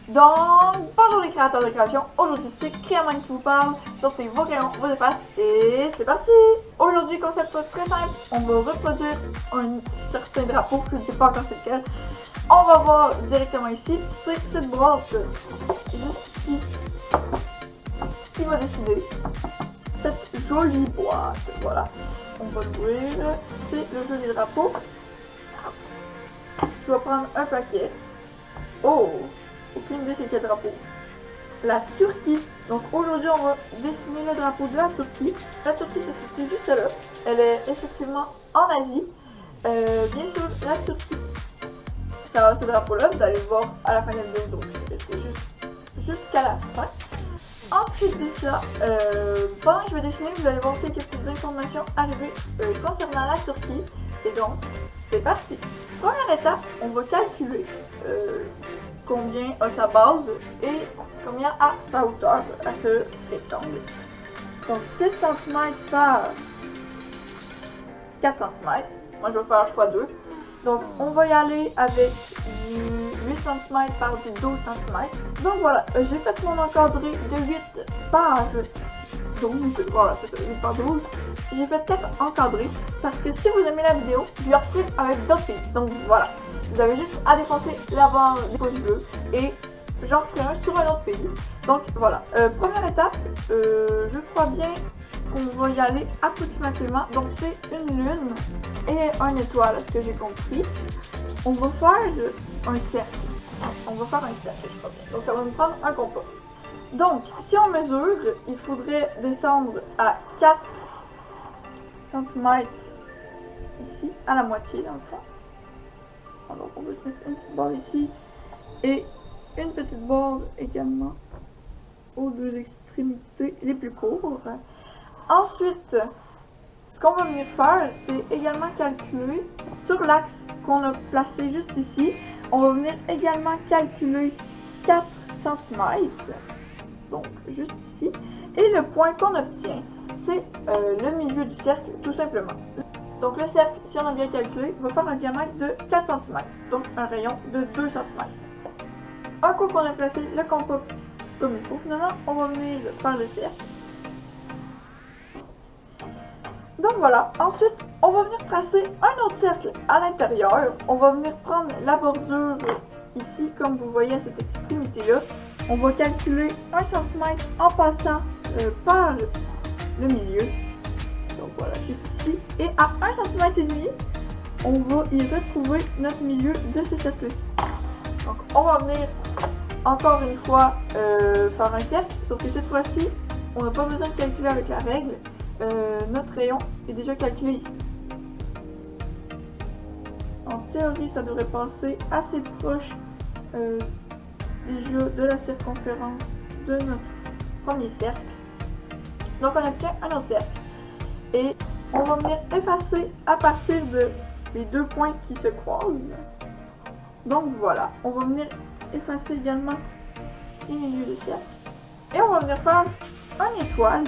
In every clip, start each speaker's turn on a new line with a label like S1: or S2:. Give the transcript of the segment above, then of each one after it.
S1: Donc, bonjour les créateurs de création, aujourd'hui c'est Créaman qui vous parle, sortez vos crayons, vos effaces et c'est parti! Aujourd'hui, concept très simple, on va reproduire un certain drapeau, je ne sais pas encore c'est lequel. On va voir directement ici, c'est cette boîte, juste ici, qui va décider cette jolie boîte, voilà. On va l'ouvrir, c'est le joli drapeau. Je vais prendre un paquet. Oh! Aucune idée c'est quel drapeau. La Turquie. Donc aujourd'hui on va dessiner le drapeau de la Turquie. La Turquie se situe juste là. Elle est effectivement en Asie. Bien sûr la Turquie. Ça va ce drapeau là, vous allez le voir à la fin de la vidéo. Donc restez jusqu'à la fin. Ensuite de ça, pendant que je vais dessiner, vous allez voir quelques petites informations arriver concernant la Turquie. Et donc, c'est parti. Première étape, on va calculer combien a sa base et combien a sa hauteur à ce rectangle. Donc 6 cm par 4 cm. Moi je vais faire x2. Donc on va y aller avec du 8 cm par du 12 cm. Donc voilà, j'ai fait mon encadré de 8 par 12. Voilà, c'est ça, 8 par 12. J'ai fait 4 encadrés parce que si vous aimez la vidéo, je l'ai repris avec d'autres filles. Donc voilà. Vous avez juste à défoncer la barre des pouces bleus et j'en ferai un sur un autre pays. Donc voilà, première étape, je crois bien qu'on va y aller approximativement. Donc c'est une lune et une étoile, ce que j'ai compris. On va faire un cercle. On va faire un cercle, je crois bien. Donc ça va nous prendre un compas. Donc si on mesure, il faudrait descendre à 4 cm ici, à la moitié dans le fond. Alors on va se mettre une petite barre ici et une petite barre également aux deux extrémités les plus courtes. Ensuite, ce qu'on va venir faire, c'est également calculer sur l'axe qu'on a placé juste ici. On va venir également calculer 4 cm, donc juste ici. Et le point qu'on obtient, c'est le milieu du cercle tout simplement. Donc le cercle, si on a bien calculé, va faire un diamètre de 4 cm, donc un rayon de 2 cm. Un coup qu'on a placé le compas comme il faut, finalement, on va venir faire le cercle. Donc voilà, ensuite, on va venir tracer un autre cercle à l'intérieur. On va venir prendre la bordure ici, comme vous voyez à cette extrémité-là. On va calculer 1 cm en passant par le milieu. Donc voilà, juste ici. Et à 1 cm et demi, on va y retrouver notre milieu de ce cercle-ci. Donc on va venir encore une fois faire un cercle, sauf que cette fois-ci, on n'a pas besoin de calculer avec la règle. Notre rayon est déjà calculé ici. En théorie, ça devrait passer assez proche déjà de la circonférence de notre premier cercle. Donc on obtient un autre cercle. Et on va venir effacer à partir des deux points qui se croisent. Donc voilà, on va venir effacer également les milieux du cercle. Et on va venir faire une étoile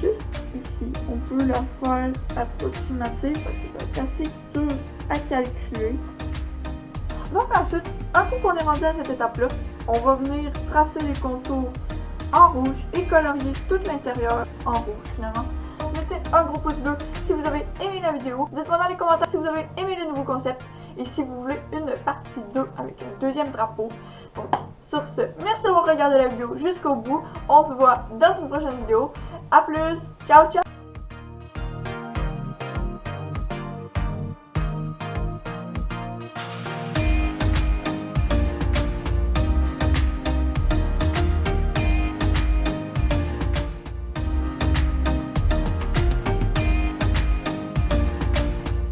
S1: juste ici. On peut la faire approximative parce que ça va être assez dur à calculer. Donc ensuite, un coup qu'on est rendu à cette étape-là, on va venir tracer les contours en rouge et colorier tout l'intérieur en rouge finalement. Mettez un gros pouce bleu si vous avez aimé la vidéo. Dites-moi dans les commentaires si vous avez aimé le nouveau concept et si vous voulez une partie 2 avec un deuxième drapeau. Donc sur ce, merci d'avoir regardé la vidéo jusqu'au bout. On se voit dans une prochaine vidéo. A plus, ciao ciao.